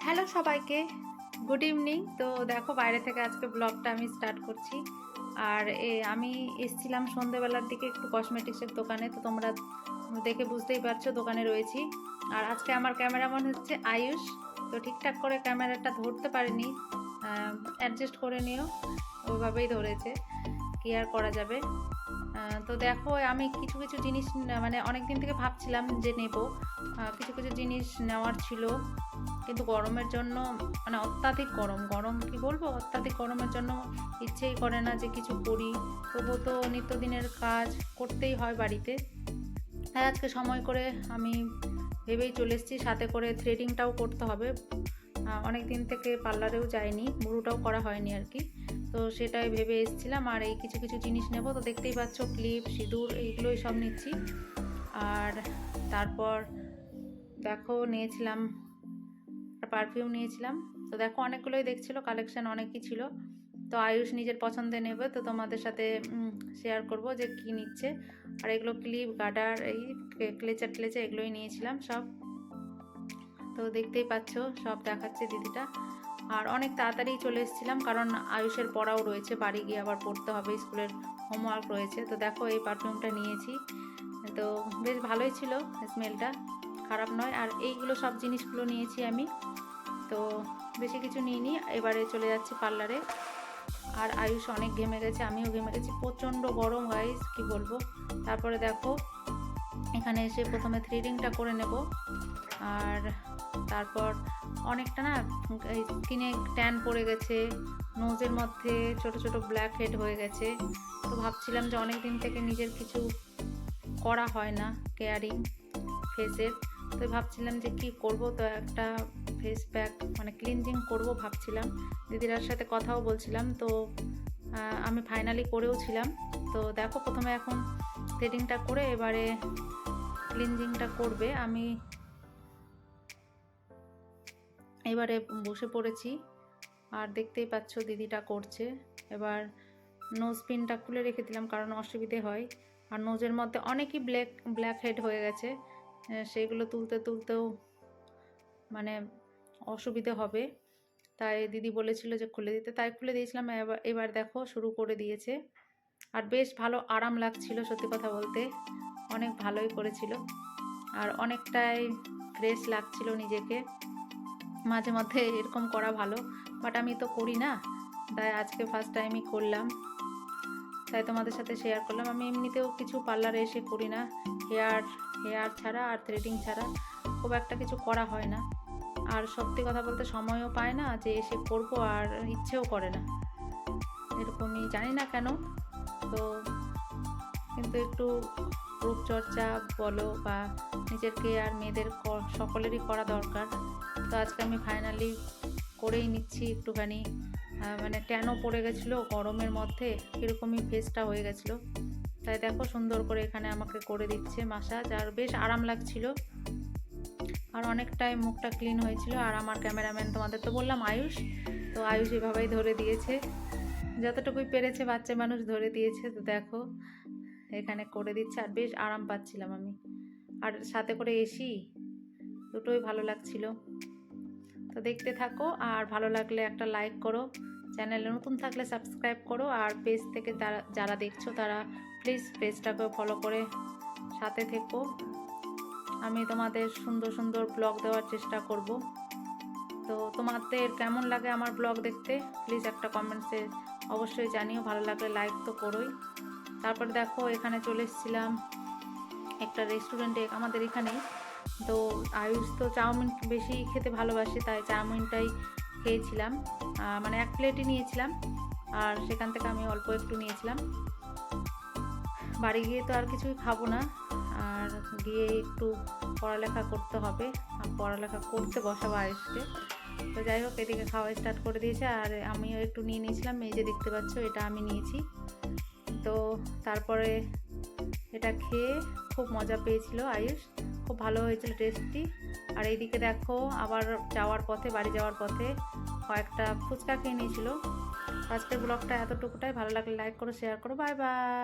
Hello সবাইকে, good evening. তো দেখো বাইরে থেকে আজকে ব্লগটা আমি স্টার্ট করছি। আর আমি এসেছিলাম সন্ধেবেলার দিকে একটু কসমেটিক্সের দোকানে। তো তোমরা দেখে বুঝতেই পারছো দোকানে রয়েছি। আর আজকে আমার ক্যামেরাম্যান হচ্ছে আয়ুষ। তো ঠিকঠাক করে ক্যামেরাটা ধরতে পারিনি, অ্যাডজাস্ট করে নিও, ওইভাবেই ধরেছে, কি আর করা যাবে। তো দেখো আমি কিছু কিছু জিনিস মানে অনেক দিন থেকে ভাবছিলাম যে নেব, কিছু কিছু জিনিস নেওয়ার ছিল, কিন্তু গরমের জন্য মানে অত্যাধিক গরম কি বলবো, অত্যাধিক গরমের জন্য ইচ্ছেই করে না যে কিছু করি। তবুও তো নিত্যদিনের কাজ করতেই হয় বাড়িতে। তাই আজকে সময় করে আমি ভেবেই চলে এসেছি, সাথে করে থ্রেডিংটাও করতে হবে। অনেক দিন থেকে পার্লারেও যায়নি, বুড়োটাও করা হয়নি আর কি। তো সেটাই ভেবে এসেছিলাম। আর এই কিছু কিছু জিনিস নেব, তো দেখতেই পাচ্ছ ক্লিপ, সিঁদুর, এইগুলোই সব নিচ্ছি। আর তারপর দেখো নিয়েছিলাম পারফিউম নিয়েছিলাম। তো দেখো অনেকগুলোই দেখছিল, কালেকশন অনেকই ছিল। তো আয়ুষ নিজের পছন্দে নেবে, তো তোমাদের সাথে শেয়ার করব যে কি নিচ্ছে। আর এগুলো ক্লিপ, গার্ডার, এই ক্লেচার এগুলোই নিয়েছিলাম সব। তো দেখতেই পাচ্ছ সব দেখাচ্ছে দিদিটা। আর অনেক তাড়াতাড়ি চলে এসেছিলাম, কারণ আয়ুষের পড়াও রয়েছে, বাড়ি গিয়ে আবার পড়তে হবে, স্কুলের হোমওয়ার্ক রয়েছে। তো দেখো এই পারফিউমটা নিয়েছি, তো বেশ ভালোই ছিল, স্মেলটা খারাপ নয়। আর এইগুলো সব জিনিসগুলো নিয়েছি আমি, তো বেশি কিছু নিইনি। এবারে চলে যাচ্ছি পার্লারে। আর আয়ুষ অনেক ঘেমে গেছে, আমিও ঘেমে গেছি, প্রচণ্ড গরম গাইস, কি বলবো। তারপরে দেখো এখানে এসে প্রথমে থ্রেডিংটা করে নেব। আর তারপর অনেকটা না স্কিনে ট্যান পড়ে গেছে, নোজের মধ্যে ছোট ছোট ব্ল্যাক হেড হয়ে গেছে। তো ভাবছিলাম যে অনেক দিন থেকে নিজের কিছু করা হয় না, কেয়ারিং ফেসের। তো ভাবছিলাম যে কি করব, তো একটা ফেস প্যাক মানে ক্লিনজিং করব ভাবছিলাম। দিদিরার সাথে কথাও বলছিলাম, তো আমি ফাইনালি করেও ছিলাম। তো দেখো প্রথমে এখন থ্রেডিংটা করে এবারে ক্লিনজিংটা করবে। আমি এবারে বসে পড়েছি, আর দেখতেই পাচ্ছ দিদিটা করছে। এবার নোজ পিনটা খুলে রেখে দিলাম, কারণ অসুবিধে হয়। আর নোজের মধ্যে অনেকই ব্ল্যাক হেড হয়ে গেছে, সেগুলো তুলতেও মানে অসুবিধে হবে। তাই দিদি বলেছিল যে খুলে দিতে, তাই খুলে দিয়েছিলাম। এবার দেখো শুরু করে দিয়েছে। আর বেশ ভালো আরাম লাগছিল, সত্যি কথা বলতে অনেক ভালোই করেছিল। আর অনেকটাই ফ্রেশ লাগছিল নিজেকে। মাঝে মধ্যে এরকম করা ভালো, বাট আমি তো করি না, তাই আজকে ফার্স্ট টাইমই করলাম, তাই তোমাদের সাথে শেয়ার করলাম। আমি এমনিতেও কিছু পার্লারে এসে করি না, হেয়ার ছাড়া আর থ্রেডিং ছাড়া খুব একটা কিছু করা হয় না। আর সত্যি কথা বলতে সময়ও পায় না যে এসে করব, আর ইচ্ছেও করে না, এরকমই জানি না কেন। তো কিন্তু একটু রূপচর্চা বলো বা নিজের কেয়ার মেয়েদের সকলেরই করা দরকার। তো আজকে আমি ফাইনালি করেই নিচ্ছি একটুখানি। মানে ট্যানও পড়ে গেছিলো গরমের মধ্যে, এরকমই ফেসটা হয়ে গেছিলো। তাই দেখো সুন্দর করে এখানে আমাকে করে দিচ্ছে মাসাজ, আর বেশ আরাম লাগছিল। আর অনেকটাই মুখটা ক্লিন হয়েছিল। আর আমার ক্যামেরাম্যান তোমাদের তো বললাম আয়ুষ, তো আয়ুষ এভাবেই ধরে দিয়েছে, যতটুকুই পেরেছে, বাচ্চা মানুষ ধরে দিয়েছে। তো দেখো এখানে করে দিচ্ছে, আর বেশ আরাম পাচ্ছিলাম আমি। আর সাথে করে এসি, দুটোই ভালো লাগছিল। তো দেখতে থাকো, আর ভালো লাগলে একটা লাইক করো, চ্যানেলে নতুন থাকলে সাবস্ক্রাইব করো। আর পেজ থেকে যারা দেখছো তারা প্লিজ পেজটাকে ফলো করে সাথে থেকো। আমি তোমাদের সুন্দর সুন্দর ব্লগ দেওয়ার চেষ্টা করব। তো তোমাদের কেমন লাগে আমার ব্লগ দেখতে প্লিজ একটা কমেন্টসে অবশ্যই জানিও, ভালো লাগলে লাইক তো করোই। তারপর দেখো এখানে চলে এসেছিলাম একটা রেস্টুরেন্টে আমাদের এখানেই। তো আয়ুষ তো চাউমিন বেশি খেতে ভালোবাসে, তাই চাউমিনটাই খেয়েছিলাম, মানে এক প্লেটই নিয়েছিলাম। আর সেখান থেকে আমি অল্প একটু নিয়েছিলাম। বাড়ি গিয়ে তো আর কিছুই খাবো না, আর গিয়ে একটু পড়ালেখা করতে হবে, আর পড়ালেখা করতে বসাবো আয়ুষকে। তো যাই হোক এদিকে খাওয়া স্টার্ট করে দিয়েছে, আর আমিও একটু নিয়ে নিয়েছিলাম। এই যে দেখতে পাচ্ছ এটা আমি নিয়েছি। তো তারপরে এটা খেয়ে খুব মজা পেয়েছিল আয়ুষ, খুব ভালো হয়েছিল, টেস্টি। আর এইদিকে দেখো আবার বাড়ি যাওয়ার পথে কয়েকটা ফুচকা খেয়ে নিয়েছিল। আজকের ব্লগটা এতটুকুটাই, ভালো লাগলে লাইক করো, শেয়ার করো, বাই বাই।